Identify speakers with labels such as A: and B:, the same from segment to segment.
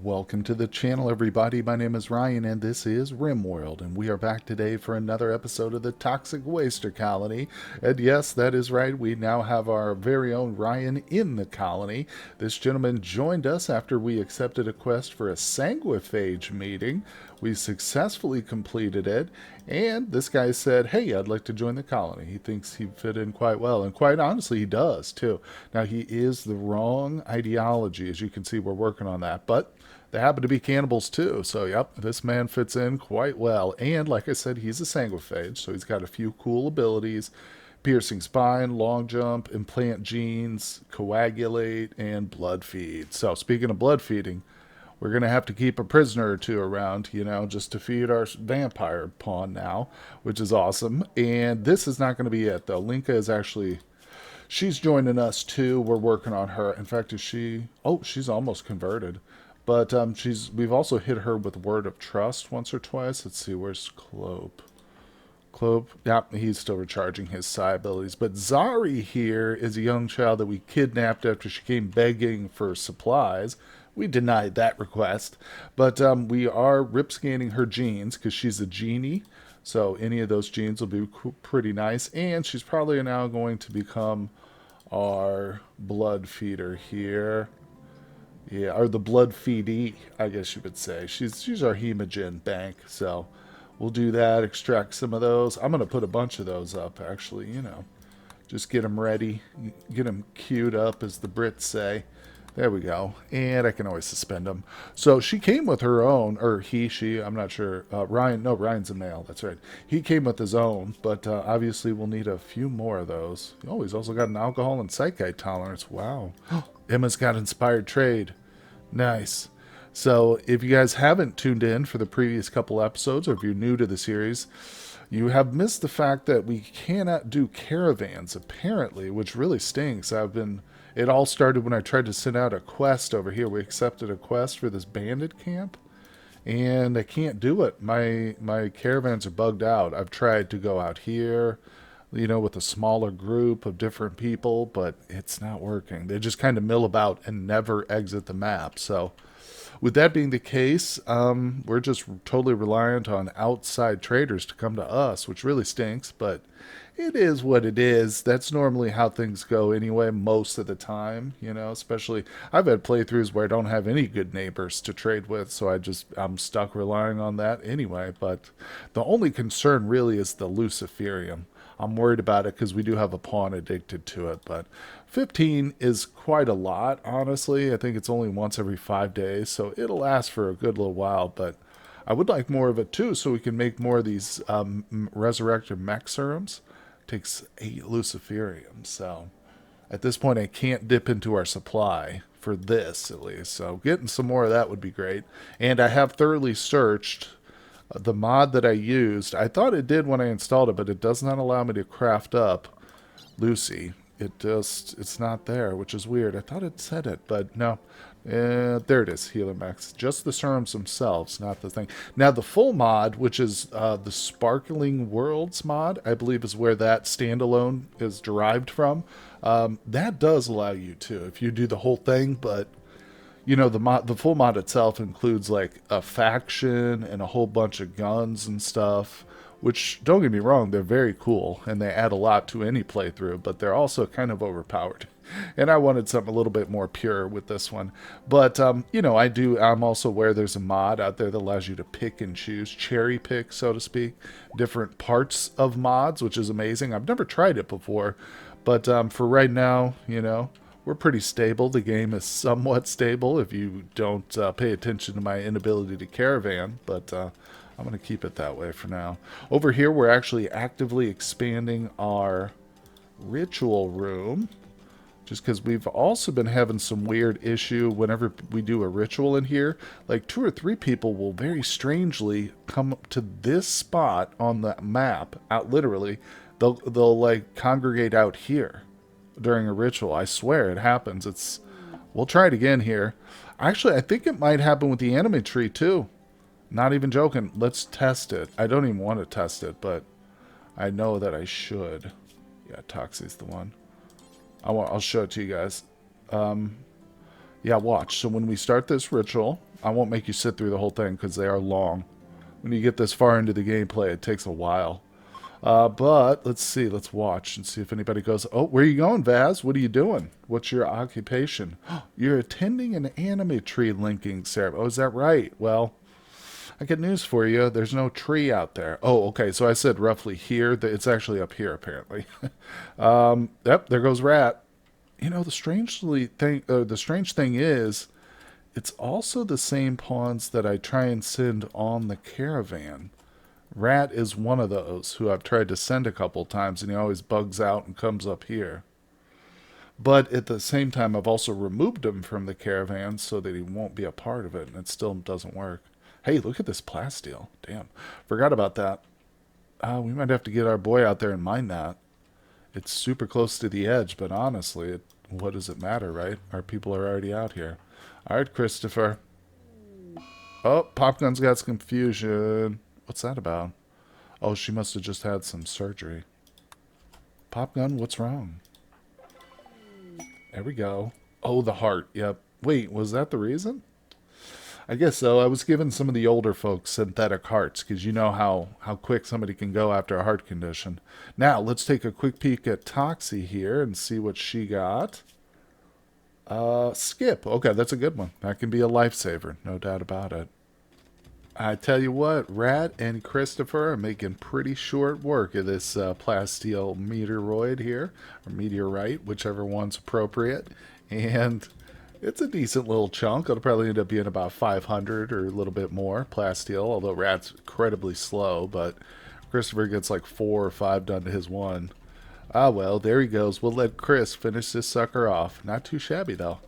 A: Welcome to the channel, everybody. My name is Ryan, and this is RimWorld, and we are back today for another episode of the Toxic Waster Colony. And yes, that is right, we now have our very own Ryan in the colony. This gentleman joined us after we accepted a quest for a sanguiphage meeting. We successfully completed it, and this guy said, hey, I'd like to join the colony. He thinks he'd fit in quite well, and quite honestly, he does, too. Now, he is the wrong ideology. As you can see, we're working on that, but they happen to be cannibals too, so yep, this man fits in quite well. And like I said, he's a sanguiphage, so he's got a few cool abilities: piercing spine, long jump, implant genes, coagulate, and blood feed. So speaking of blood feeding, we're going to have to keep a prisoner or two around, just to feed our vampire pawn now, which is awesome. And this is not going to be it, though. Linka is actually... she's joining us too. We're working on her. In fact, is she... oh, she's almost converted. But we've also hit her with Word of Trust once or twice. Let's see, where's Clope? Clope, yeah, he's still recharging his psi abilities. But Zari here is a young child that we kidnapped after she came begging for supplies. We denied that request. But we are rip scanning her genes because she's a genie. So any of those genes will be pretty nice. And she's probably now going to become our blood feeder here. Yeah, or the blood feedee, I guess you would say. She's our hemogen bank, so we'll do that, extract some of those. I'm going to put a bunch of those up, actually, Just get them ready, get them queued up, as the Brits say. There we go. And I can always suspend them. So she came with her own, or he, she, I'm not sure. Ryan's a male, that's right. He came with his own, but obviously we'll need a few more of those. Oh, he's also got an alcohol and psychite tolerance. Wow. Emma's got inspired trade. Nice. So if you guys haven't tuned in for the previous couple episodes, or if you're new to the series, you have missed the fact that we cannot do caravans, apparently, which really stinks. It all started when I tried to send out a quest over here. We accepted a quest for this bandit camp, and I can't do it. My caravans are bugged out. I've tried to go out here, with a smaller group of different people, but it's not working. They just kind of mill about and never exit the map. So with that being the case, we're just totally reliant on outside traders to come to us, which really stinks, but it is what it is. That's normally how things go anyway, most of the time, especially I've had playthroughs where I don't have any good neighbors to trade with, so I'm stuck relying on that anyway. But the only concern really is the Luciferium. I'm worried about it because we do have a pawn addicted to it, but 15 is quite a lot, honestly. I think it's only once every 5 days, so it'll last for a good little while, but I would like more of it too, so we can make more of these resurrected mech serums. Takes 8 Luciferium, so at this point I can't dip into our supply for this, at least, so getting some more of that would be great. And I have thoroughly searched the mod that I used. I thought it did when I installed it, but it does not allow me to craft up Lucy. It's not there, which is weird. I thought it said it, but no. There it is, Healer Max. Just the serums themselves, not the thing. Now, the full mod, which is the Sparkling Worlds mod, I believe is where that standalone is derived from. That does allow you to, if you do the whole thing, but the full mod itself includes like a faction and a whole bunch of guns and stuff, which, don't get me wrong, they're very cool and they add a lot to any playthrough, but they're also kind of overpowered. And I wanted something a little bit more pure with this one. But, I'm also aware there's a mod out there that allows you to pick and choose, cherry pick, so to speak, different parts of mods, which is amazing. I've never tried it before, but for right now, we're pretty stable. The game is somewhat stable if you don't pay attention to my inability to caravan, but I'm going to keep it that way for now. Over here, we're actually actively expanding our ritual room, just because we've also been having some weird issue whenever we do a ritual in here. Like 2 or 3 people will very strangely come up to this spot on the map, literally. They'll like congregate out here during a ritual. I swear it happens. We'll try it again here. Actually, I think it might happen with the anime tree too. Not even joking. Let's test it. I don't even want to test it, but I know that I should. Yeah, Toxie's the one. I'll show it to you guys. Yeah, watch. So when we start this ritual, I won't make you sit through the whole thing because they are long. When you get this far into the gameplay, it takes a while. But let's see. Let's watch and see if anybody goes. Oh, where are you going, Vaz? What are you doing? What's your occupation? You're attending an anime tree linking ceremony. Oh, is that right? Well, I get news for you. There's no tree out there. Oh, okay. So I said roughly here. It's actually up here, apparently. Yep, there goes Rat. You know, the strange thing is, it's also the same pawns that I try and send on the caravan. Rat is one of those who I've tried to send a couple times, and he always bugs out and comes up here. But at the same time, I've also removed him from the caravan so that he won't be a part of it, and it still doesn't work. Hey, look at this plasteel. Damn, forgot about that. We might have to get our boy out there and mine that. It's super close to the edge, but honestly, what does it matter, right? Our people are already out here. All right, Christopher. Oh, Popgun's got some confusion. What's that about? Oh, she must have just had some surgery. Popgun, what's wrong? There we go. Oh, the heart. Yep. Wait, was that the reason? I guess so. I was giving some of the older folks synthetic hearts because you know how quick somebody can go after a heart condition. Now, let's take a quick peek at Toxie here and see what she got. Skip. Okay, that's a good one. That can be a lifesaver, no doubt about it. I tell you what, Rat and Christopher are making pretty short work of this plasteel meteoroid here, or meteorite, whichever one's appropriate. And it's a decent little chunk. It'll probably end up being about 500 or a little bit more plasteel, although Rat's incredibly slow, but Christopher gets like 4 or 5 done to his one. Ah, well, there he goes. We'll let Chris finish this sucker off. Not too shabby, though.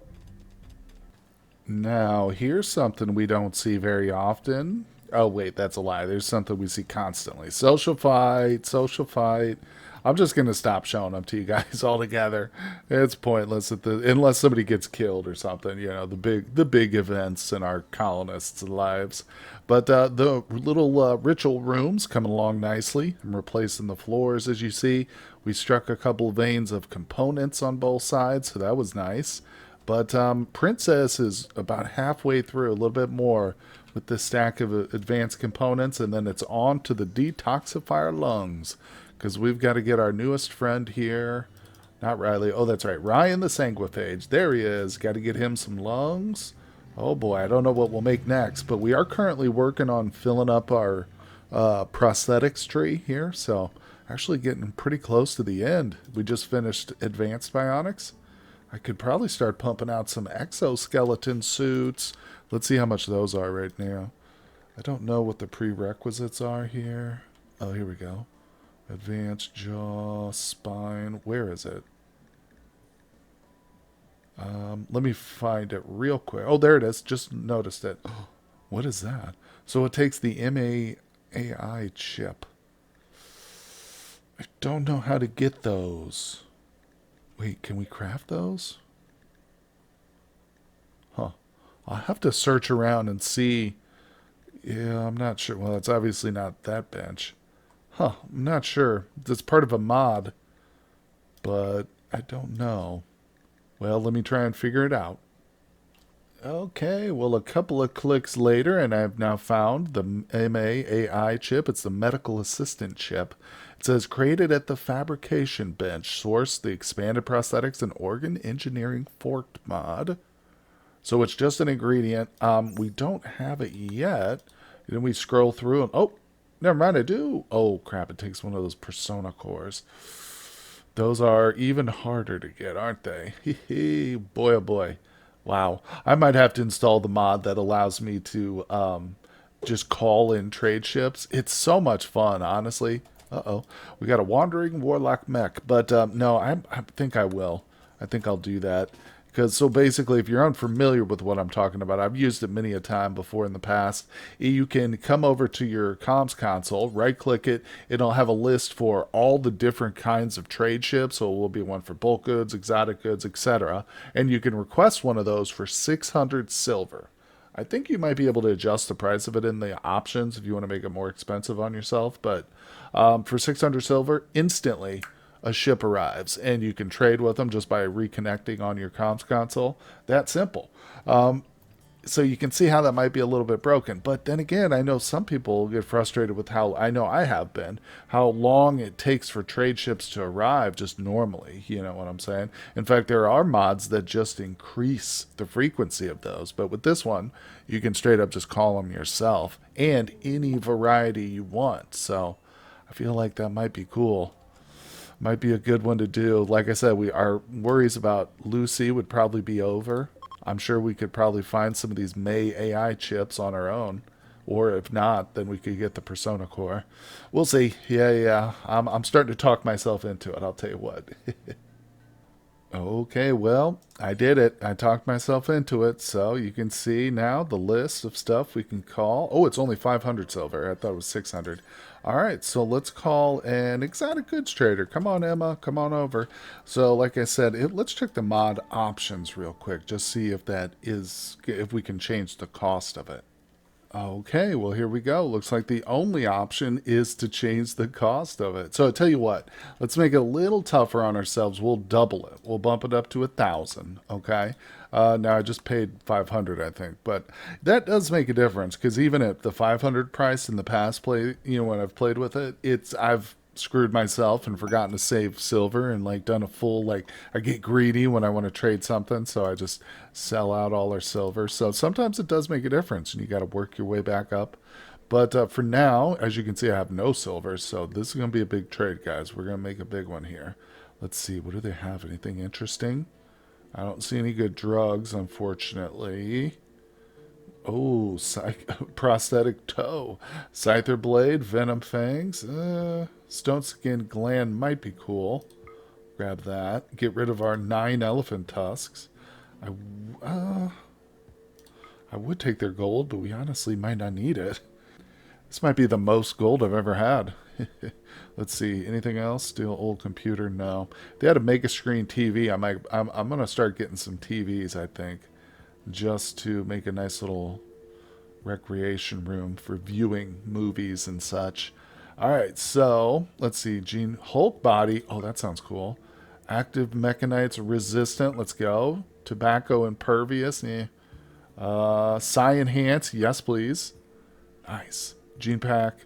A: Now, here's something we don't see very often. Oh, wait, that's a lie. There's something we see constantly. Social fight, social fight. I'm just going to stop showing them to you guys altogether. It's pointless unless somebody gets killed or something, you know, the big events in our colonists' lives. But the little ritual rooms coming along nicely. I'm replacing the floors, as you see. We struck a couple of veins of components on both sides, so that was nice. But Princess is about halfway through, a little bit more, with this stack of advanced components, and then it's on to the detoxifier lungs, because we've got to get our newest friend here. Not Riley. Oh, that's right. Ryan the Sanguiphage. There he is. Got to get him some lungs. Oh, boy. I don't know what we'll make next, but we are currently working on filling up our prosthetics tree here, so actually getting pretty close to the end. We just finished Advanced Bionics. I could probably start pumping out some exoskeleton suits. Let's see how much those are right now. I don't know what the prerequisites are here. Oh, here we go. Advanced jaw, spine. Where is it? Let me find it real quick. Oh, there it is. Just noticed it. What is that? So it takes the MAAI chip. I don't know how to get those. Wait, can we craft those? Huh. I'll have to search around and see. Yeah, I'm not sure. Well, it's obviously not that bench. Huh, I'm not sure. It's part of a mod, but I don't know. Well, let me try and figure it out. Okay, well, a couple of clicks later, and I've now found the MAAI chip. It's the medical assistant chip. It says, created at the fabrication bench. Source, the expanded prosthetics and organ engineering forked mod. So it's just an ingredient. We don't have it yet. Then we scroll through and, oh, never mind, I do. Oh, crap, it takes one of those persona cores. Those are even harder to get, aren't they? Boy, oh boy. Wow. I might have to install the mod that allows me to just call in trade ships. It's so much fun, honestly. Uh-oh. We got a wandering warlock mech. But no, I think I will. I think I'll do that. Because so basically, if you're unfamiliar with what I'm talking about, I've used it many a time before in the past. You can come over to your comms console, right-click it. It'll have a list for all the different kinds of trade ships. So it will be one for bulk goods, exotic goods, etc. And you can request one of those for 600 silver. I think you might be able to adjust the price of it in the options if you want to make it more expensive on yourself. But for 600 silver, instantly a ship arrives, and you can trade with them just by reconnecting on your comms console. That simple. So you can see how that might be a little bit broken. But then again, I know some people get frustrated with how, I know I have been, how long it takes for trade ships to arrive just normally. You know what I'm saying? In fact, there are mods that just increase the frequency of those. But with this one, you can straight up just call them yourself and any variety you want. So I feel like that might be cool. Might be a good one to do. Like I said, our worries about Lucy would probably be over. I'm sure we could probably find some of these May AI chips on our own. Or if not, then we could get the Persona Core. We'll see. Yeah. I'm starting to talk myself into it, I'll tell you what. Okay, well, I did it. I talked myself into it. So you can see now the list of stuff we can call. Oh, it's only 500 silver. I thought it was 600. All right, so let's call an exotic goods trader. Come on, Emma. Come on over. So like I said, let's check the mod options real quick. Just see if if we can change the cost of it. Okay, well, here we go. Looks like the only option is to change the cost of it. So I tell you what, let's make it a little tougher on ourselves. We'll double it. We'll bump it up to 1,000. Okay. Now I just paid 500, I think, but that does make a difference because even at the 500 price in the past play, when I've played with it, I've screwed myself and forgotten to save silver and like done a full, like, I get greedy when I want to trade something, so I just sell out all our silver. So sometimes it does make a difference and you got to work your way back up. But for now, as you can see, I have no silver, so this is going to be a big trade, guys. We're going to make a big one here. Let's see, what do they have? Anything interesting? I don't see any good drugs, unfortunately. Oh, prosthetic toe. Scyther blade, venom fangs. Stone skin gland might be cool. Grab that. Get rid of our 9 elephant tusks. I would take their gold, but we honestly might not need it. This might be the most gold I've ever had. Let's see. Anything else? Steal old computer? No. If they had a mega screen TV, I'm gonna start getting some TVs, I think, just to make a nice little recreation room for viewing movies and such. All right, so let's see. Gene Hulk body. Oh, that sounds cool. Active mechanites resistant. Let's go. Tobacco impervious. Psi enhance. Yes, please. Nice. Gene pack.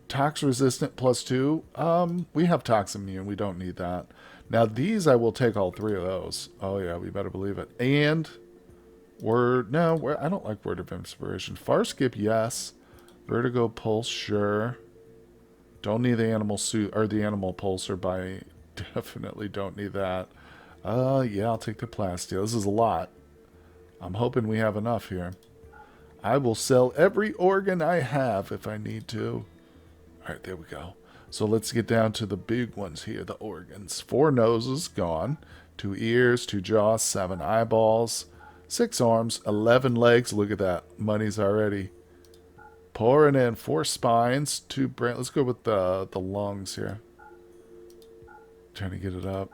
A: Tox resistant +2. We have tox immune. We don't need that. Now these, I will take all 3 of those. Oh yeah, we better believe it. And I don't like word of inspiration. Far skip, yes. Vertigo pulse, sure. Don't need the animal suit or the animal pulsar by. Definitely don't need that. Yeah, I'll take the plasteel. This is a lot. I'm hoping we have enough here. I will sell every organ I have if I need to. All right, there we go. So let's get down to the big ones here, the organs. 4 noses, gone. 2 ears, 2 jaws, 7 eyeballs, 6 arms, 11 legs. Look at that. Money's already pouring in. 4 spines, 2 brain. Let's go with the lungs here. Trying to get it up.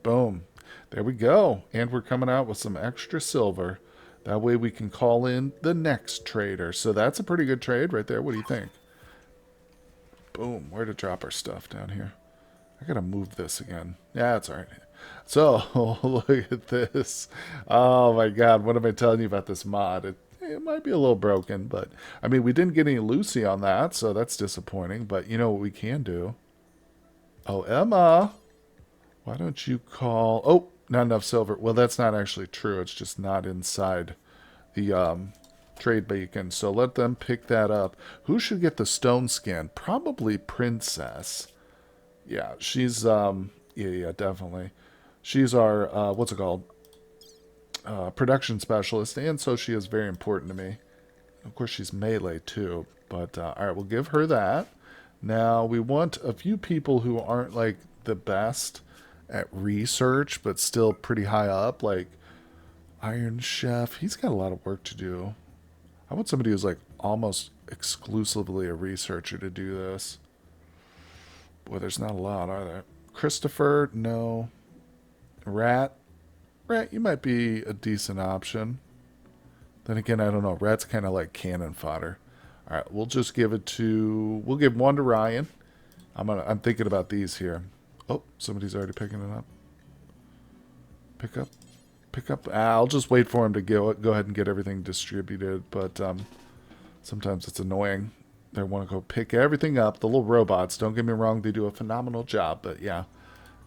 A: Boom. There we go. And we're coming out with some extra silver. That way we can call in the next trader. So that's a pretty good trade right there. What do you think? Boom. Where to drop our stuff down here? I gotta move this again. Yeah, it's alright. So, look at this. Oh my god, what am I telling you about this mod? It might be a little broken, but I mean, we didn't get any Lucy on that, so that's disappointing. But you know what we can do? Oh, Emma, why don't you call... Oh, not enough silver. Well, that's not actually true. It's just not inside the trade beacon. So let them pick that up. Who should get the stone skin? Probably Princess. Yeah, she's... yeah, definitely. She's our, what's it called? Production specialist, and so she is very important to me. Of course, she's melee, too. But, alright, we'll give her that. Now, we want a few people who aren't, like, the best at research, but still pretty high up, like Iron Chef. He's got a lot of work to do. I want somebody who's, like, almost exclusively a researcher to do this. Boy, there's not a lot, are there? Christopher, no. Rat, you might be a decent option. Then again, I don't know. Rat's kind of like cannon fodder. All right, we'll just give it to... We'll give 1 to Ryan. I'm thinking about these here. Oh, somebody's already picking it up. Pick up. Pick up. I'll just wait for him to go ahead and get everything distributed. But sometimes it's annoying. They want to go pick everything up. The little robots. Don't get me wrong. They do a phenomenal job. But yeah,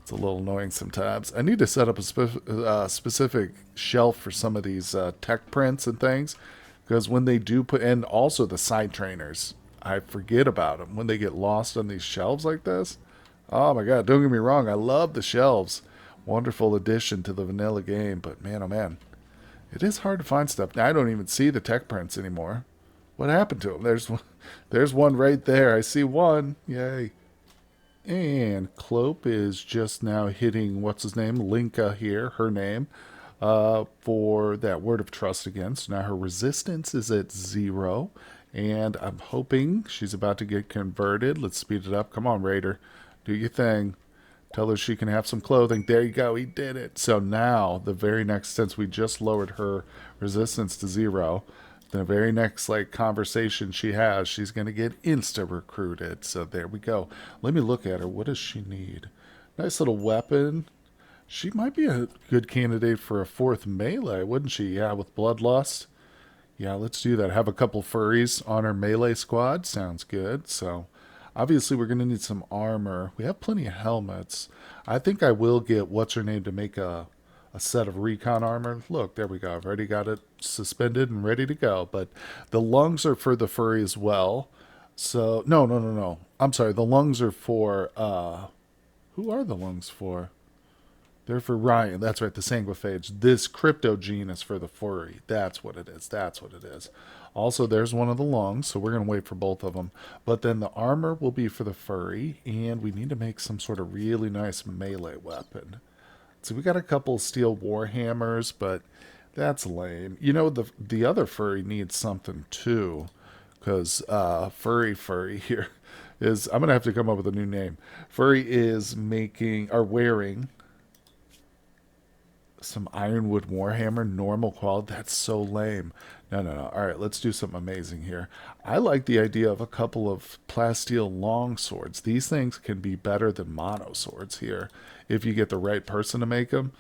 A: it's a little annoying sometimes. I need to set up a specific shelf for some of these tech prints and things. Because when they do put in, also the side trainers, I forget about them when they get lost on these shelves like this. Oh my god, don't get me wrong, I love the shelves. Wonderful addition to the vanilla game, but man, oh man, it is hard to find stuff. Now, I don't even see the tech prints anymore. What happened to them? There's one right there. I see one. Yay. And Clope is just now hitting, what's his name? Linka here, her name, for that word of trust again. So now her resistance is at 0. And I'm hoping she's about to get converted. Let's speed it up. Come on, Raider. Do your thing. Tell her she can have some clothing. There you go. He did it. So now, the very next, since we just lowered her resistance to 0, the very next conversation she has, she's going to get insta-recruited. So there we go. Let me look at her. What does she need? Nice little weapon. She might be a good candidate for a 4th melee, wouldn't she? Yeah, with Bloodlust. Yeah, let's do that. Have a couple furries on our melee squad. Sounds good. So obviously we're going to need some armor. We have plenty of helmets. I think I will get what's-her-name to make a set of recon armor. Look, there we go. I've already got it suspended and ready to go. But the lungs are for the furry as well. So, no. I'm sorry. The lungs are for, who are the lungs for? They're for Ryan. That's right, the sanguiphage. This crypto gene is for the furry. That's what it is. That's what it is. Also, there's one of the lungs, so we're going to wait for both of them. But then the armor will be for the furry, and we need to make some sort of really nice melee weapon. So we got a couple steel warhammers, but that's lame. You know, the other furry needs something too, because furry here is, I'm going to have to come up with a new name. Furry is wearing some ironwood warhammer, normal quality. That's so lame. No. All right, let's do something amazing here. I like the idea of a couple of plasteel long swords. These things can be better than mono swords here if you get the right person to make them.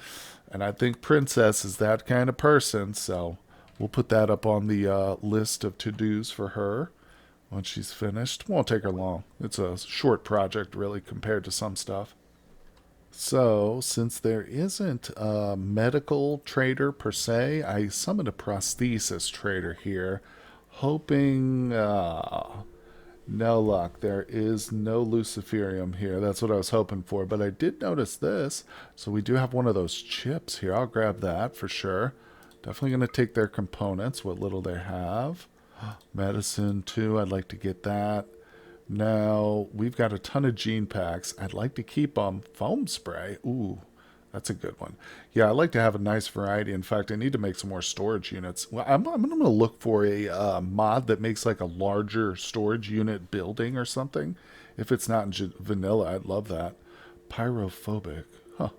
A: And I think Princess is that kind of person, so we'll put that up on the list of to-dos for her once she's finished. Won't take her long. It's a short project, really, compared to some stuff. So, since there isn't a medical trader per se, I summoned a prosthesis trader here, hoping, no luck. There is no Luciferium here. That's what I was hoping for, but I did notice this. So we do have one of those chips here. I'll grab that for sure. Definitely going to take their components, what little they have. Medicine, too. I'd like to get that. Now, we've got a ton of gene packs. I'd like to keep them. Foam spray. Ooh, that's a good one. Yeah, I like to have a nice variety. In fact, I need to make some more storage units. Well, I'm going to look for a mod that makes like a larger storage unit building or something. If it's not in vanilla, I'd love that. Pyrophobic. Huh.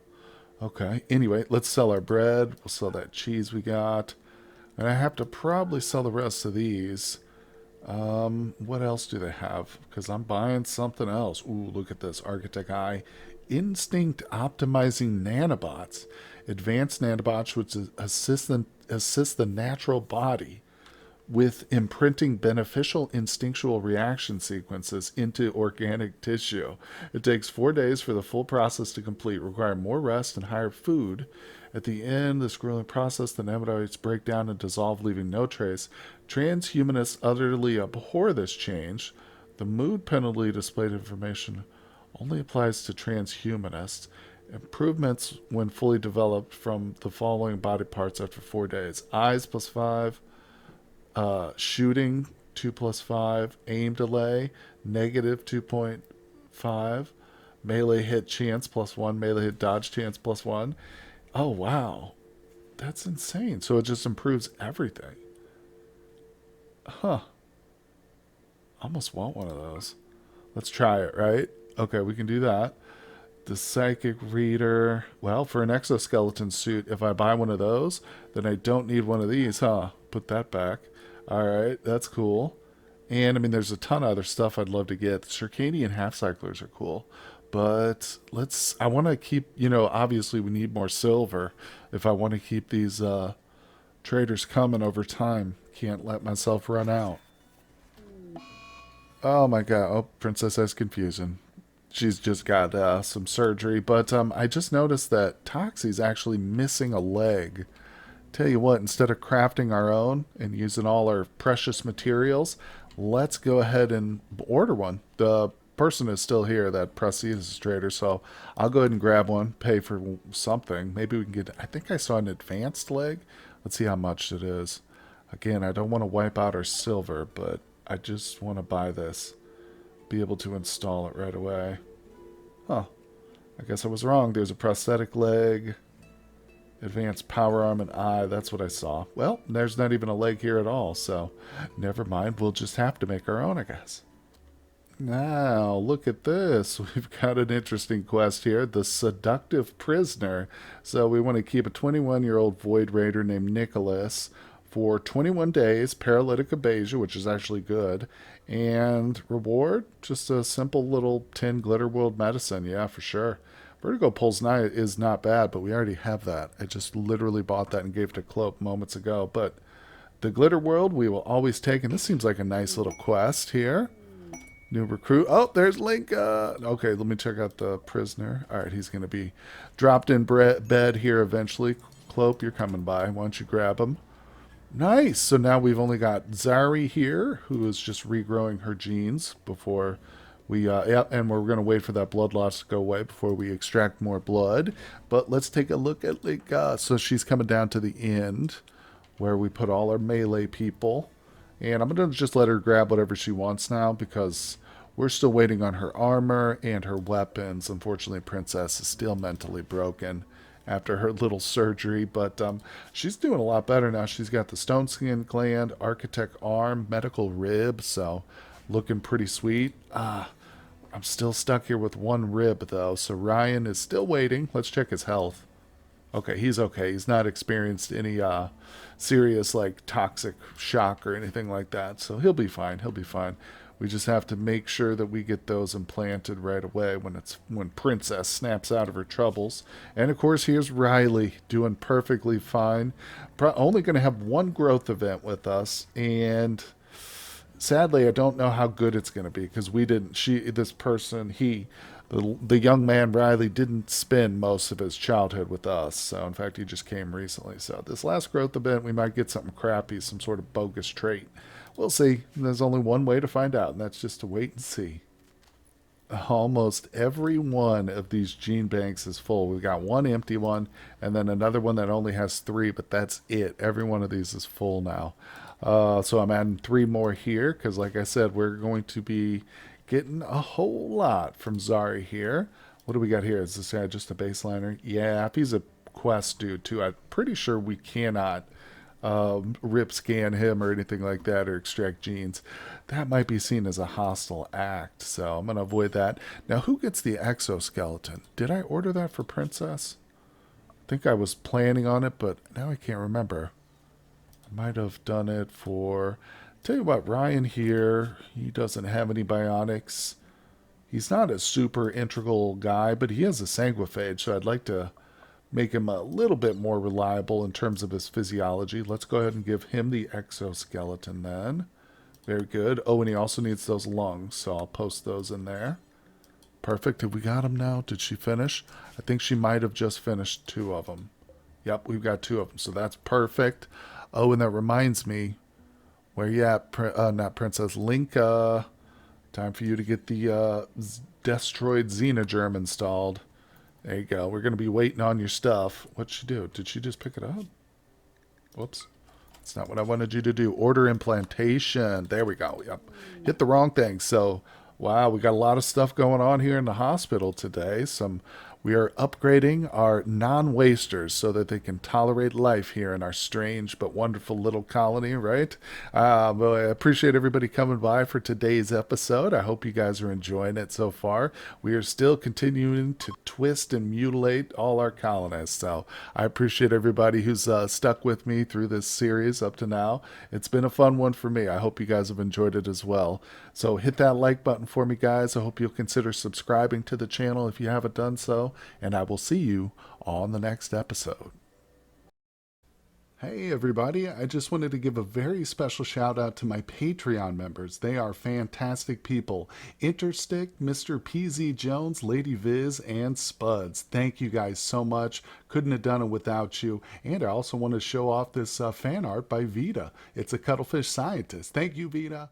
A: Okay. Anyway, let's sell our bread. We'll sell that cheese we got. And I have to probably sell the rest of these. What else do they have? Because I'm buying something else. Ooh, look at this. Architect Eye. Instinct optimizing nanobots. Advanced nanobots which assist the natural body with imprinting beneficial instinctual reaction sequences into organic tissue. It takes 4 days for the full process to complete, requiring more rest and higher food. At the end, this grueling process, the nanobots break down and dissolve, leaving no trace. Transhumanists utterly abhor this change. The mood penalty displayed information only applies to transhumanists. Improvements when fully developed from the following body parts after 4 days. Eyes +5. Shooting 2+5, aim delay -2.5, melee hit chance +1, melee hit dodge chance +1. Oh wow, that's insane. So it just improves everything. Huh. Almost want one of those. Let's try it, right? Okay, we can do that. The psychic reader. Well, for an exoskeleton suit, if I buy one of those, then I don't need one of these, huh? Put that back. All right, that's cool. And, I mean, there's a ton of other stuff I'd love to get. The circadian half-cyclers are cool. But I want to keep, obviously we need more silver if I want to keep these traders coming over time. Can't let myself run out. Oh my god. Oh, Princess is confusing. She's just got some surgery. But I just noticed that Toxie's actually missing a leg. Tell you what, instead of crafting our own and using all our precious materials, let's go ahead and order one. The person is still here, that Prestige trader, so I'll go ahead and grab one, pay for something. Maybe we can get, I think I saw an advanced leg. Let's see how much it is. Again, I don't want to wipe out our silver, but I just want to buy this. Be able to install it right away. Huh. I guess I was wrong. There's a prosthetic leg. Advanced power arm and eye. That's what I saw. Well, there's not even a leg here at all, so never mind. We'll just have to make our own, I guess. Now, look at this. We've got an interesting quest here. The Seductive Prisoner. So we want to keep a 21-year-old Void Raider named Nicholas for 21 days, paralytic abasia, which is actually good. And reward, just a simple little 10 Glitter World medicine. Yeah, for sure. Vertigo Pulse Night is not bad, but we already have that. I just literally bought that and gave it to Cloak moments ago. But the Glitter World, we will always take. And this seems like a nice little quest here. New recruit. Oh, there's Link. Okay, let me check out the prisoner. All right, he's going to be dropped in bed here eventually. Cloak, you're coming by. Why don't you grab him? Nice. So now we've only got Zari here, who is just regrowing her genes before... and we're going to wait for that blood loss to go away before we extract more blood. But let's take a look at so she's coming down to the end where we put all our melee people. And I'm going to just let her grab whatever she wants now because we're still waiting on her armor and her weapons. Unfortunately, Princess is still mentally broken after her little surgery. But she's doing a lot better now. She's got the Stone Skin Gland, Architect Arm, Medical Rib. So... looking pretty sweet. I'm still stuck here with one rib, though. So Ryan is still waiting. Let's check his health. Okay, he's okay. He's not experienced any serious, toxic shock or anything like that. So he'll be fine. He'll be fine. We just have to make sure that we get those implanted right away when Princess snaps out of her troubles. And, of course, here's Riley doing perfectly fine. Only going to have one growth event with us, and... sadly, I don't know how good it's going to be because the young man Riley didn't spend most of his childhood with us. So, in fact, he just came recently. So, this last growth event, we might get something crappy, some sort of bogus trait. We'll see. There's only one way to find out, and that's just to wait and see. Almost every one of these gene banks is full. We've got one empty one, and then another one that only has 3, but that's it. Every one of these is full now. So I'm adding 3 more here because, like I said, we're going to be getting a whole lot from Zari here. What do we got here? Is this guy just a baseliner? Yeah, if he's a quest dude, too, I'm pretty sure we cannot rip scan him or anything like that or extract genes. That might be seen as a hostile act, so I'm going to avoid that. Now, who gets the exoskeleton? Did I order that for Princess? I think I was planning on it, but now I can't remember. Might have done it for... tell you what, Ryan here, he doesn't have any bionics. He's not a super integral guy, but he is a sanguiphage, so I'd like to make him a little bit more reliable in terms of his physiology. Let's go ahead and give him the exoskeleton then. Very good. Oh, and he also needs those lungs, so I'll post those in there. Perfect. Have we got him now? Did she finish? I think she might have just finished 2 of them. Yep, we've got 2 of them, so that's perfect. Oh, and that reminds me, where you at, not Princess, Linka? Time for you to get the Destroyed Xenogerm installed. There you go. We're going to be waiting on your stuff. What'd she do? Did she just pick it up? Whoops. That's not what I wanted you to do. Order implantation. There we go. Yep. Hit the wrong thing. So, wow, we got a lot of stuff going on here in the hospital today. We are upgrading our non wasters so that they can tolerate life here in our strange but wonderful little colony, right? But I appreciate everybody coming by for today's episode. I hope you guys are enjoying it so far. We are still continuing to twist and mutilate all our colonists. So I appreciate everybody who's stuck with me through this series up to now. It's been a fun one for me. I hope you guys have enjoyed it as well. So hit that like button for me, guys. I hope you'll consider subscribing to the channel if you haven't done so, and I will see you on the next episode. Hey everybody, I just wanted to give a very special shout out to my Patreon members. They are fantastic people. Interstick, Mr. PZ Jones, Lady Viz, and Spuds. Thank you guys so much. Couldn't have done it without you. And I also want to show off this fan art by Vita. It's a cuttlefish scientist. Thank you, Vita.